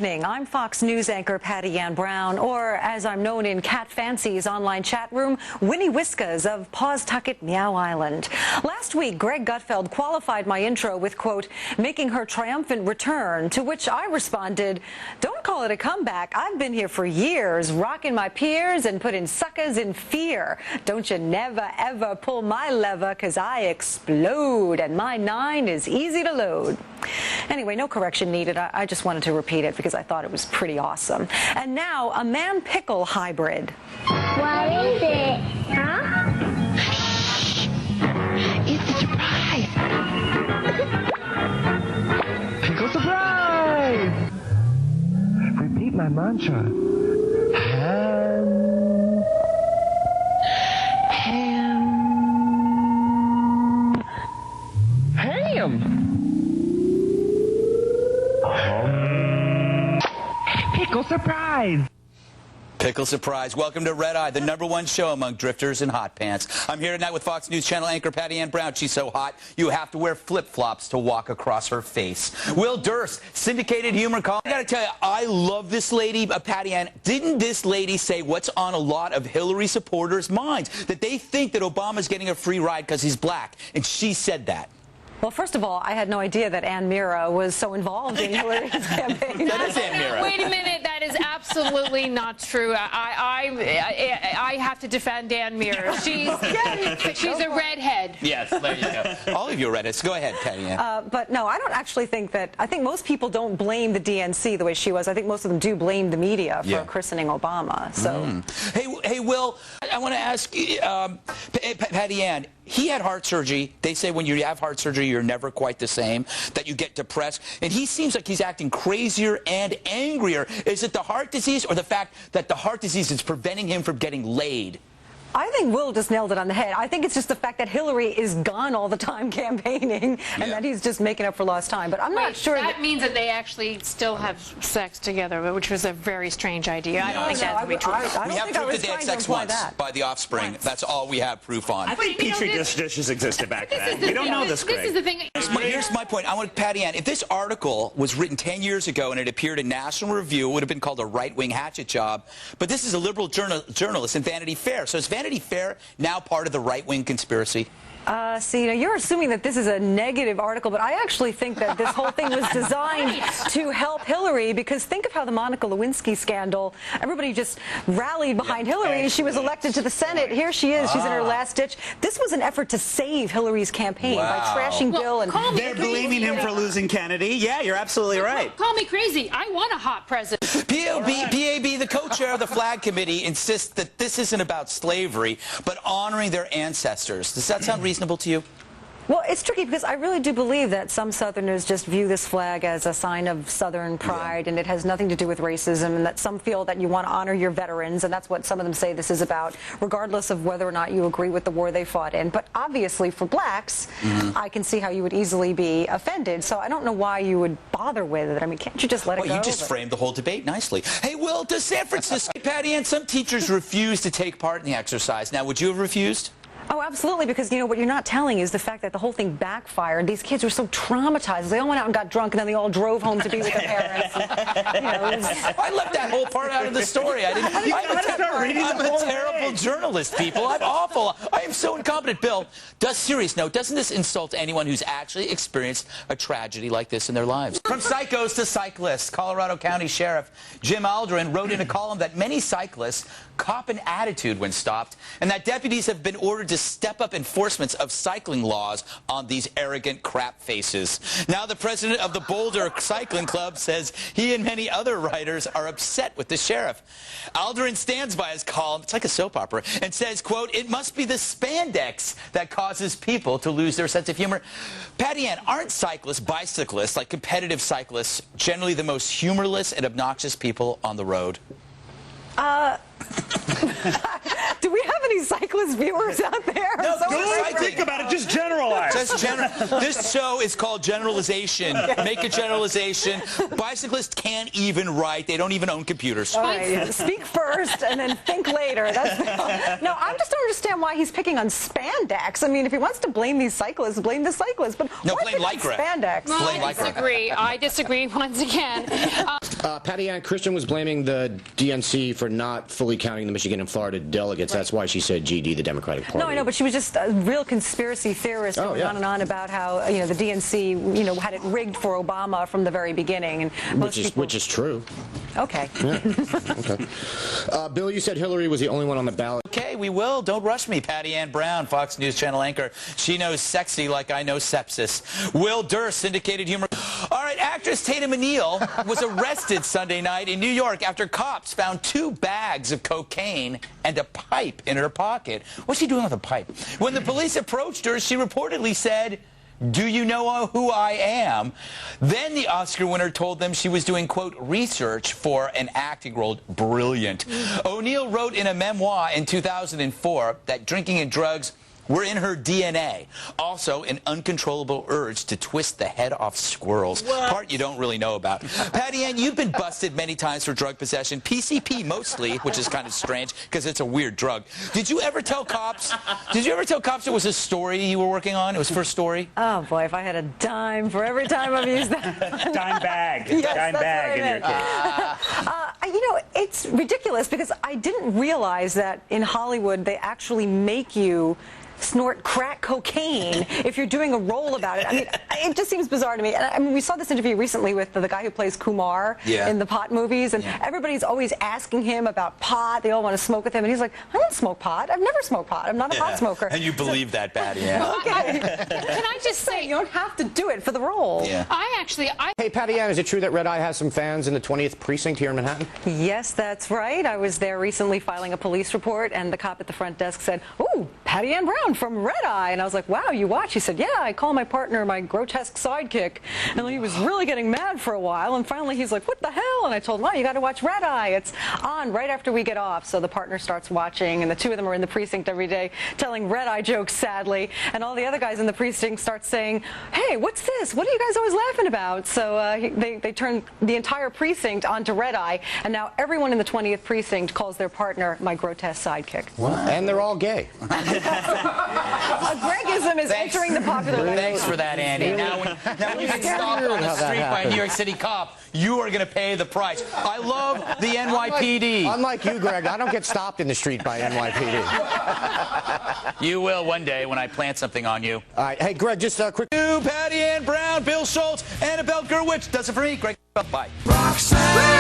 evening. I'm Fox News anchor Patti Ann Browne, or as I'm known in Cat Fancy's online chat room, Winnie Whiskas of Pawtucket, Meow Island. Last week, Greg Gutfeld qualified my intro with, quote, making her triumphant return, to which I responded, don't call it a comeback. I've been here for years, rocking my peers and putting suckers in fear. Don't you never, ever pull my lever, 'cause I explode, and my 9 is easy to load. Anyway, no correction needed. I just wanted to repeat it because I thought it was pretty awesome. And now, a man-pickle hybrid. What is it? Huh? It's a surprise! Pickle surprise! Repeat my mantra. Ham. Pickle surprise! Pickle surprise. Welcome to Red Eye, the #1 show among drifters and hot pants. I'm here tonight with Fox News Channel anchor Patti Ann Browne. She's so hot, you have to wear flip-flops to walk across her face. Will Durst, syndicated humor column. I gotta tell you, I love this lady, Patti Ann. Didn't this lady say what's on a lot of Hillary supporters' minds? That they think that Obama's getting a free ride because he's black. And she said that. Well, first of all, I had no idea that Ann Mira was so involved in Hillary's campaign. That is Ann Mira. Wait a minute, that is absolutely not true. I have to defend Ann Mira. She's a redhead. Yes, there you go. All of you are redheads. Go ahead, Patti Ann. But no, I don't actually think that. I think most people don't blame the DNC the way she was. I think most of them do blame the media for christening Obama. So, Hey, Will, I want to ask Patti Ann. He had heart surgery. They say when you have heart surgery, you're never quite the same, that you get depressed. And he seems like he's acting crazier and angrier. Is it the heart disease or the fact that the heart disease is preventing him from getting laid? I think Will just nailed it on the head. I think it's just the fact that Hillary is gone all the time campaigning and that he's just making up for lost time. But I'm not sure. That means that they actually still have sex together, which was a very strange idea. I don't think that would be true. We have proof that they had sex once by the offspring. That's all we have proof on. I think Petri dishes existed back then. We don't know this, Greg. This is the thing. Here's my point. I want Patti Ann. If this article was written 10 years ago and it appeared in National Review, it would have been called a right-wing hatchet job. But this is a liberal journalist in Vanity Fair. So is Vanity Fair now part of the right-wing conspiracy? See, you're assuming that this is a negative article, but I actually think that this whole thing was designed to help Hillary, because think of how the Monica Lewinsky scandal, everybody just rallied behind Hillary. She was elected to the Senate. Here she is. She's in her last ditch. This was an effort to save Hillary's campaign by trashing Bill. And they're blaming him for losing Kennedy. Yeah, you're absolutely right. Call me crazy. I want a hot president. PAB, the co-chair of the Flag Committee, insists that this isn't about slavery, but honoring their ancestors. Does that sound reasonable to you? Well, it's tricky because I really do believe that some Southerners just view this flag as a sign of Southern pride, and it has nothing to do with racism, and that some feel that you want to honor your veterans, and that's what some of them say this is about, regardless of whether or not you agree with the war they fought in. But obviously, for blacks, I can see how you would easily be offended, so I don't know why you would bother with it. I mean, can't you just let it go? Well, you just framed the whole debate nicely. Hey, Will, does San Francisco, Patti Ann, some teachers refuse to take part in the exercise. Now, would you have refused? Oh, absolutely, because, what you're not telling is the fact that the whole thing backfired. These kids were so traumatized. They all went out and got drunk, and then they all drove home to be with their parents. I left that whole part out of the story. I'm a terrible journalist, people. I'm awful. I am so incompetent. Bill, serious note, doesn't this insult anyone who's actually experienced a tragedy like this in their lives? From psychos to cyclists, Colorado County Sheriff Jim Alderin wrote in a column that many cyclists cop an attitude when stopped, and that deputies have been ordered to step up enforcement of cycling laws on these arrogant crap faces. Now the president of the Boulder Cycling Club says he and many other riders are upset with the sheriff. Alderin stands by his column, it's like a soap opera, and says, quote, it must be the spandex that causes people to lose their sense of humor. Patti Ann, aren't cyclists, bicyclists, like competitive cyclists, generally the most humorless and obnoxious people on the road? Do we have any cyclist viewers out there? No, don't think about it. Just generalize. This show is called Generalization. Make a generalization. Bicyclists can't even write. They don't even own computers. All right, speak first and then think later. No, I just don't understand why he's picking on spandex. I mean, if he wants to blame these cyclists, blame the cyclists. But no, why blame pick on Lycra. Spandex. Well, I disagree once again. Patti Ann, Christian was blaming the DNC for not fully counting the Michigan and Florida delegates. Right. That's why she said GD, the Democratic Party. No, I know, but she was just a real conspiracy theorist going on and on about how, the DNC, had it rigged for Obama from the very beginning. And which is true. Okay. Yeah. Okay. Bill, you said Hillary was the only one on the ballot. Okay, we will. Don't rush me. Patti Ann Browne, Fox News Channel anchor. She knows sexy like I know sepsis. Will Durst, syndicated humor. All right, actress Tatum O'Neal was arrested Sunday night in New York after cops found 2 bags of cocaine and a pipe in her pocket. What's she doing with a pipe? When the police approached her, she reportedly said, "Do you know who I am?" Then the Oscar winner told them she was doing, quote, research for an acting role. Brilliant. O'Neal wrote in a memoir in 2004 that drinking and drugs were in her DNA. Also, an uncontrollable urge to twist the head off squirrels. Part you don't really know about. Patti Ann, you've been busted many times for drug possession. PCP mostly, which is kind of strange because it's a weird drug. Did you ever tell cops it was a story you were working on? It was first story? Oh, boy, if I had a dime for every time I've used that. Dime bag. Yes, Dime bag in your case. It's ridiculous because I didn't realize that in Hollywood they actually make you snort crack cocaine if you're doing a role about it. I mean, it just seems bizarre to me. And I mean, we saw this interview recently with the guy who plays Kumar in the pot movies, and everybody's always asking him about pot. They all want to smoke with him, and he's like, I don't smoke pot. I've never smoked pot. I'm not a pot smoker. And you believe that, Patti Ann. Okay. Can I just say, you don't have to do it for the role. Yeah. Hey, Patti Ann, is it true that Red Eye has some fans in the 20th precinct here in Manhattan? Yes, that's right. I was there recently filing a police report, and the cop at the front desk said, "Ooh, Patti Ann Browne from Red Eye." And I was like, "Wow, you watch?" He said, "Yeah, I call my partner my grotesque sidekick." And he was really getting mad for a while, and finally he's like, "What the hell?" And I told him, "Oh, you got to watch Red Eye. It's on right after we get off." So the partner starts watching, and the 2 of them are in the precinct every day telling Red Eye jokes, sadly. And all the other guys in the precinct start saying, "Hey, what's this? What are you guys always laughing about?" So they turned the entire precinct onto Red Eye, and now everyone in the 20th precinct calls their partner my grotesque sidekick. What? And they're all gay. Gregism is entering the popular language. Thanks for that, Andy. Now when you get stopped on the street by a New York City cop, you are going to pay the price. I love the NYPD. Unlike you, Greg, I don't get stopped in the street by NYPD. You will one day when I plant something on you. All right. Hey, Greg, just quick. Patti Ann Browne, Bill Schultz, Annabelle Gurwitch. Does it for me. Greg, bye. Roxanne.